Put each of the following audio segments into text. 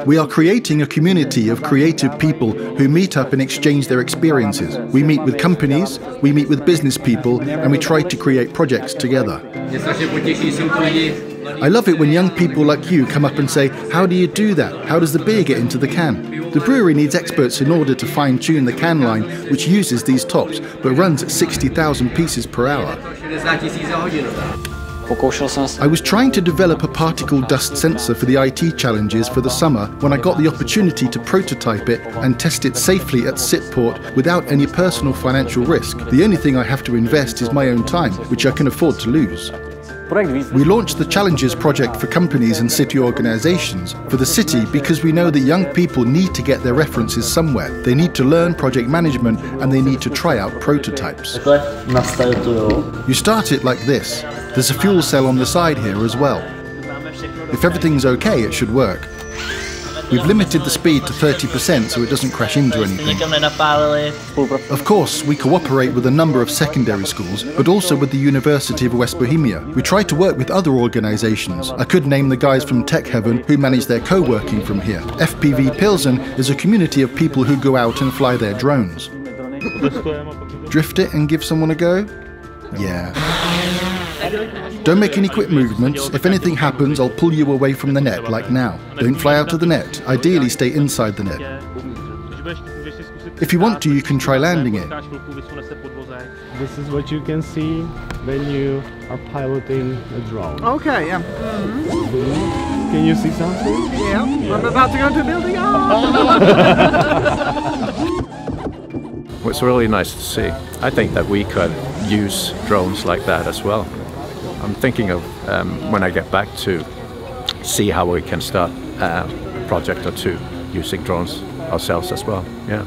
We are creating a community of creative people who meet up and exchange their experiences. We meet with companies, we meet with business people, and we try to create projects together. I love it when young people like you come up and say, how do you do that? How does the beer get into the can? The brewery needs experts in order to fine-tune the can line, which uses these tops, but runs at 60,000 pieces per hour. I was trying to develop a particle dust sensor for the IT challenges for the summer when I got the opportunity to prototype it and test it safely at Sitport without any personal financial risk. The only thing I have to invest is my own time, which I can afford to lose. We launched the Challenges project for companies and city organisations for the city because we know that young people need to get their references somewhere. They need to learn project management and they need to try out prototypes. You start it like this. There's a fuel cell on the side here as well. If everything's okay, it should work. We've limited the speed to 30% so it doesn't crash into anything. Of course, we cooperate with a number of secondary schools, but also with the University of West Bohemia. We try to work with other organisations. I could name the guys from Tech Heaven who manage their co-working from here. FPV Pilsen is a community of people who go out and fly their drones. Drift it and give someone a go? Yeah. Don't make any quick movements. If anything happens, I'll pull you away from the net, like now. Don't fly out of the net. Ideally, stay inside the net. If you want to, you can try landing it. This is what you can see when you are piloting a drone. Okay, yeah. Can you see something? Yeah, I'm about to go to a building. Well, it's really nice to see. I think that we could use drones like that as well. I'm thinking of when I get back to see how we can start a project or two using drones ourselves as well. Yeah.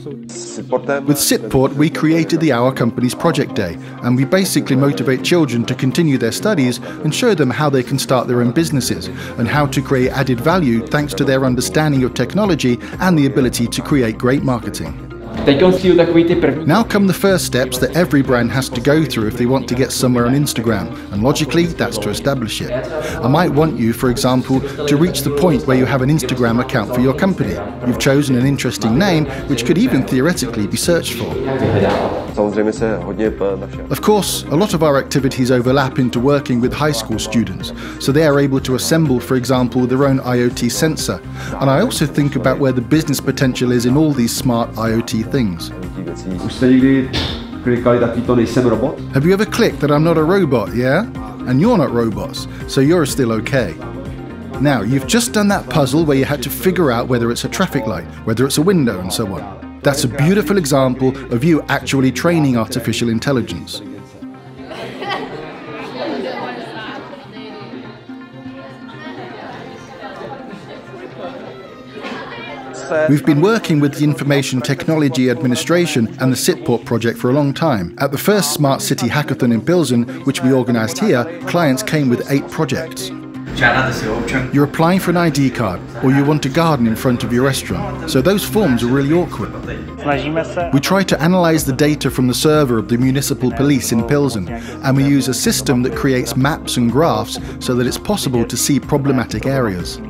With Sitport, we created the Our Company's Project Day, and we basically motivate children to continue their studies and show them how they can start their own businesses and how to create added value thanks to their understanding of technology and the ability to create great marketing. Now come the first steps that every brand has to go through if they want to get somewhere on Instagram, and logically that's to establish it. I might want you, for example, to reach the point where you have an Instagram account for your company. You've chosen an interesting name which could even theoretically be searched for. Of course, a lot of our activities overlap into working with high school students, so they are able to assemble, for example, their own IoT sensor. And I also think about where the business potential is in all these smart IoT things. Have you ever clicked that I'm not a robot, yeah? And you're not robots, so you're still okay. Now, you've just done that puzzle where you had to figure out whether it's a traffic light, whether it's a window, and so on. That's a beautiful example of you actually training artificial intelligence. We've been working with the Information Technology Administration and the Sitport project for a long time. At the first Smart City Hackathon in Pilsen, which we organised here, clients came with 8 projects. You're applying for an ID card, or you want a garden in front of your restaurant, so those forms are really awkward. We try to analyse the data from the server of the municipal police in Pilsen, and we use a system that creates maps and graphs so that it's possible to see problematic areas.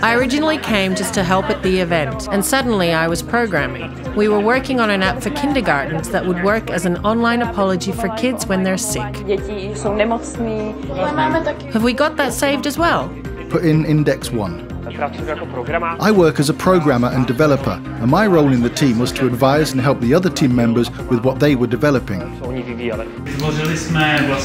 I originally came just to help at the event, and suddenly I was programming. We were working on an app for kindergartens that would work as an online apology for kids when they're sick. Have we got that saved as well? Put in index 1. I work as a programmer and developer, and my role in the team was to advise and help the other team members with what they were developing.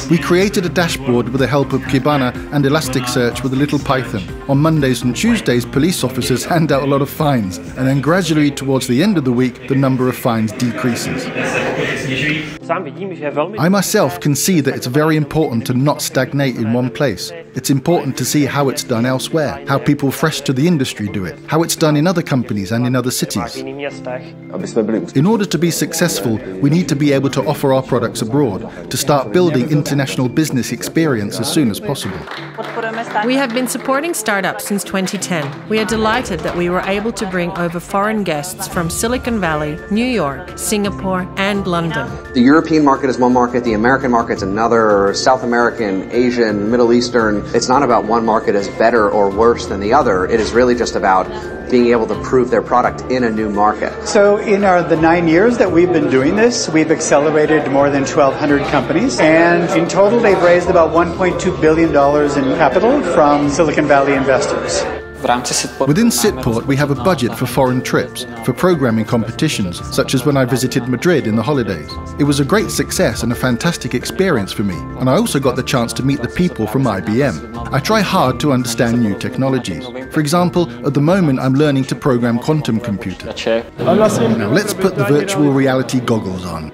We created a dashboard with the help of Kibana and Elasticsearch with a little Python. On Mondays and Tuesdays, police officers hand out a lot of fines, and then gradually towards the end of the week, the number of fines decreases. I myself can see that it's very important to not stagnate in one place. It's important to see how it's done elsewhere, how people fresh to the industry do it, how it's done in other companies and in other cities. In order to be successful, we need to be able to offer our products abroad, to start building international business experience as soon as possible. We have been supporting startups since 2010. We are delighted that we were able to bring over foreign guests from Silicon Valley, New York, Singapore, and London. The European market is one market, the American market's another, South American, Asian, Middle Eastern. It's not about one market as better or worse than the other. It is really just about being able to prove their product in a new market. So in the 9 years that we've been doing this, we've accelerated more than 1,200 companies, and in total they've raised about $1.2 billion in capital from Silicon Valley investors. Within Sitport, we have a budget for foreign trips, for programming competitions, such as when I visited Madrid in the holidays. It was a great success and a fantastic experience for me, and I also got the chance to meet the people from IBM. I try hard to understand new technologies. For example, at the moment I'm learning to program quantum computers. Now let's put the virtual reality goggles on.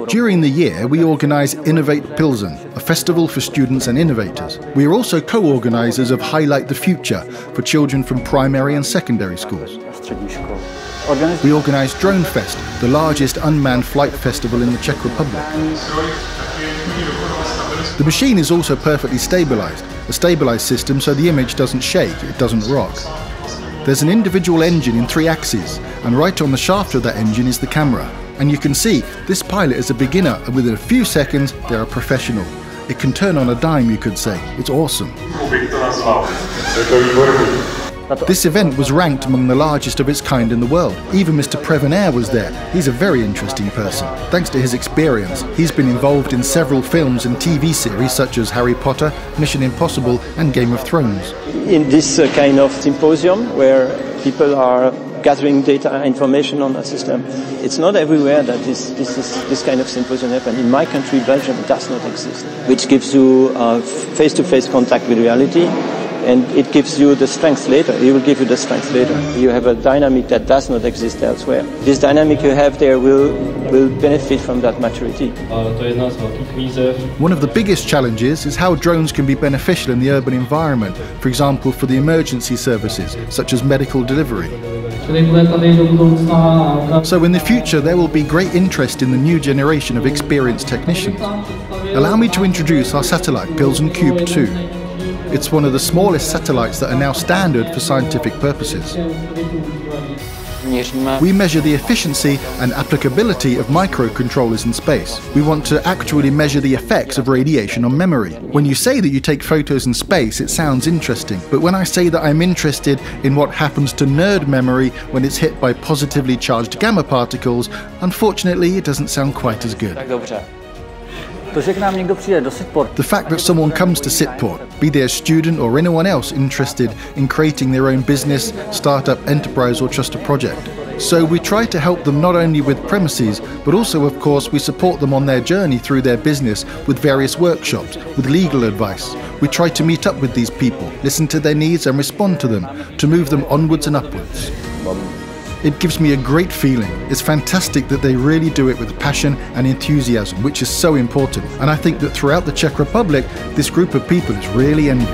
During the year, we organise Innovate Pilsen, a festival for students and innovators. We are also co-organisers of Highlight the Future for children from primary and secondary schools. We organise Drone Fest, the largest unmanned flight festival in the Czech Republic. The machine is also perfectly stabilised, a stabilised system so the image doesn't shake, it doesn't rock. There's an individual engine in 3 axes, and right on the shaft of that engine is the camera. And you can see, this pilot is a beginner, and within a few seconds, they're a professional. It can turn on a dime, you could say. It's awesome. This event was ranked among the largest of its kind in the world. Even Mr. Prevenaire was there. He's a very interesting person. Thanks to his experience, he's been involved in several films and TV series such as Harry Potter, Mission Impossible, and Game of Thrones. In this kind of symposium where people are gathering data and information on a system, it's not everywhere that this kind of symposium happens. In my country, Belgium, it does not exist, which gives you face-to-face contact with reality, and it gives you the strength later. It will give you the strength later. You have a dynamic that does not exist elsewhere. This dynamic you have there will benefit from that maturity. One of the biggest challenges is how drones can be beneficial in the urban environment, for example for the emergency services, such as medical delivery. So in the future there will be great interest in the new generation of experienced technicians. Allow me to introduce our satellite, Pilsen Cube 2. It's one of the smallest satellites that are now standard for scientific purposes. We measure the efficiency and applicability of microcontrollers in space. We want to actually measure the effects of radiation on memory. When you say that you take photos in space, it sounds interesting. But when I say that I'm interested in what happens to nerd memory when it's hit by positively charged gamma particles, unfortunately it doesn't sound quite as good. The fact that someone comes to Sitport, be they a student or anyone else interested in creating their own business, startup, enterprise or just a project. So we try to help them not only with premises, but also of course we support them on their journey through their business with various workshops, with legal advice. We try to meet up with these people, listen to their needs and respond to them, to move them onwards and upwards. It gives me a great feeling. It's fantastic that they really do it with passion and enthusiasm, which is so important. And I think that throughout the Czech Republic, this group of people is really envied.